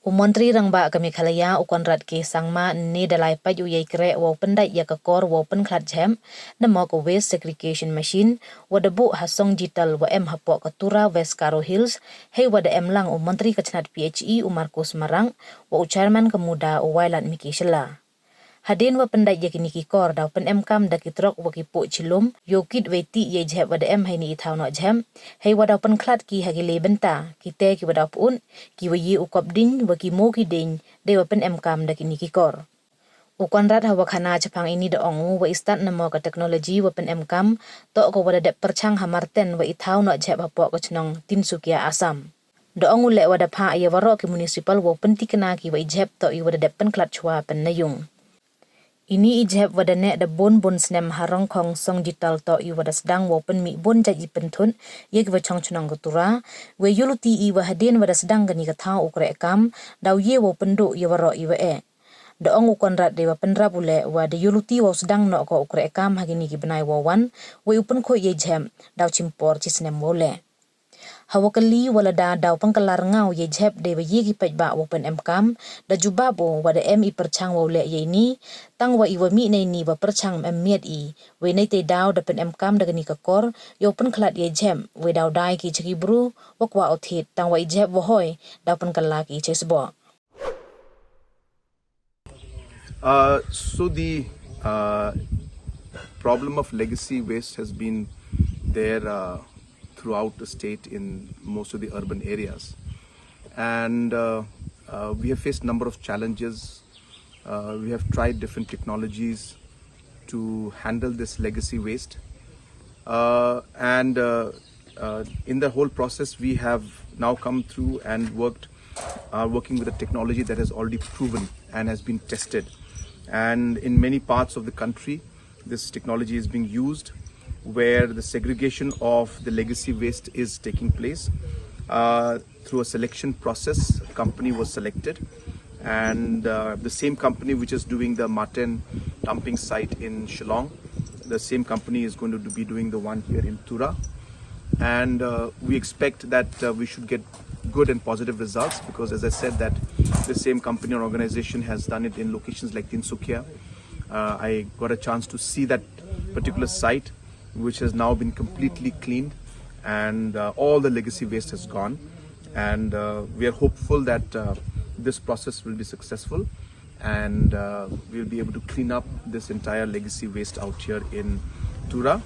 Menteri Rangba kami khalaya ukonrat ke sangma ni dalai paju yai kre wo pyndait yaka kor wo pynkhlaad jhep namo ko waste segregation machine wada bu hasong digital wa hapok ke Tura West Karo Hills hei wada lang Menteri Kecnat PHE Markus Marang wa chairman kemuda Wyrta Miki Shela. Hadin wa pyndait yakini ki kor daw pen kam da ki trok wa ki po chilum yokit weti ye jhep wada haini ithau no jhem hei wada pynkhlaad ki hagile benta ki te ki wada pun ki wa ye ukop din wa ki mo ki din de wa pen kam da kini ki kor ukonrat hawa khana chapang ini da ongu wa istat namo ka teknologi wa pen kam to ko wada de perchang hamarten wa ithau no jhep hapo ko chnong Tinsukia Assam da ongu le wada pha ye waro ki municipal wa pentikna ki wa jhep to i wada de pynkhlaad chwa pen nayung. Ini jhep wada nek da bon snem harong kong song digital to i wada sdang wo pen mi bon jaji penthun ye ki chong chunong Tura we yuluti i wa hadin wada sdang gani ka thau ukre kam daw ye wo pendo ye waro i wa da ong ukonrat de wa penra bule wa de yuluti wo sdang no ko ukre kam hagini ki benai wo wan we upen ko ye jhem daw chimpor chi snem wole hawakali wala daw pangkalar ngau ye jhep de wa ye ki pajba wo pen kam da jubabo wada i perchang wo le ye ni tang wa iwa mi nei ni wa perchang miat i we nei te daw da pen kam da ni ka kor yo pynkhlaad ye jhem we daw dai ki chiki bru wa kwa othit tang wa i jhep wo hoi daw pankala ki chesbo. So the problem of legacy waste has been there throughout the state in most of the urban areas, and we have faced a number of challenges. We have tried different technologies to handle this legacy waste, and in the whole process we have now come through and working with a technology that has already proven and has been tested, and in many parts of the country this technology is being used where the segregation of the legacy waste is taking place through a selection process. A company was selected, and the same company which is doing the Martin dumping site in Shillong, the same company is going to be doing the one here in Tura, and we expect that we should get good and positive results, because as I said that the same company or organization has done it in locations like Tinsukia. I got a chance to see that particular site, which has now been completely cleaned, and all the legacy waste has gone, and we are hopeful that this process will be successful, and we'll be able to clean up this entire legacy waste out here in Tura,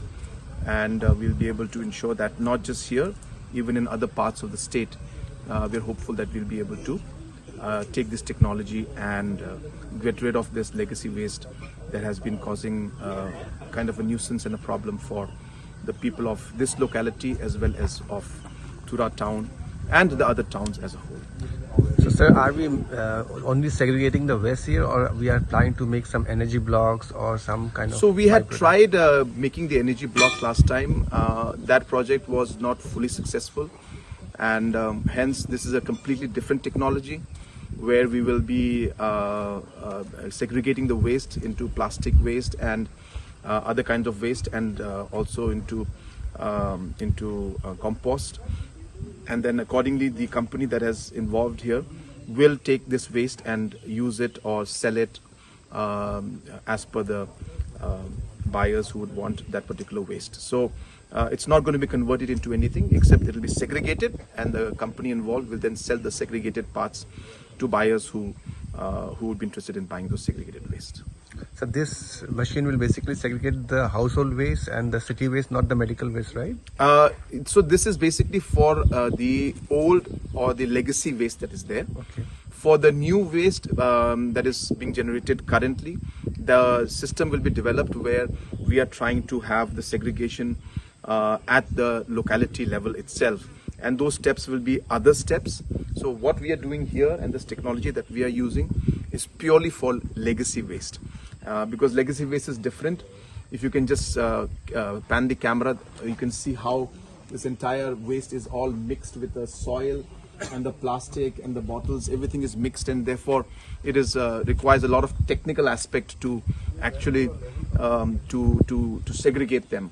and we'll be able to ensure that not just here, even in other parts of the state, we're hopeful that we'll be able to take this technology and get rid of this legacy waste that has been causing kind of a nuisance and a problem for the people of this locality as well as of Tura town and the other towns as a whole. So sir, are we only segregating the waste here, or we are trying to make some energy blocks or some kind of... So we had tried making the energy block last time. That project was not fully successful, and hence this is a completely different technology where we will be segregating the waste into plastic waste and other kinds of waste, and also into compost, and then accordingly the company that is involved here will take this waste and use it or sell it as per the buyers who would want that particular waste. So it's not going to be converted into anything, except it will be segregated, and the company involved will then sell the segregated parts to buyers who would be interested in buying those segregated waste. So this machine will basically segregate the household waste and the city waste, not the medical waste, right? So this is basically for the old or the legacy waste that is there. Okay. For the new waste that is being generated currently, the system will be developed where we are trying to have the segregation at the locality level itself, and those steps will be other steps. So what we are doing here and this technology that we are using is purely for legacy waste, because legacy waste is different. If you can just pan the camera, you can see how this entire waste is all mixed with the soil and the plastic and the bottles. Everything is mixed, and therefore it is requires a lot of technical aspect to actually to segregate them.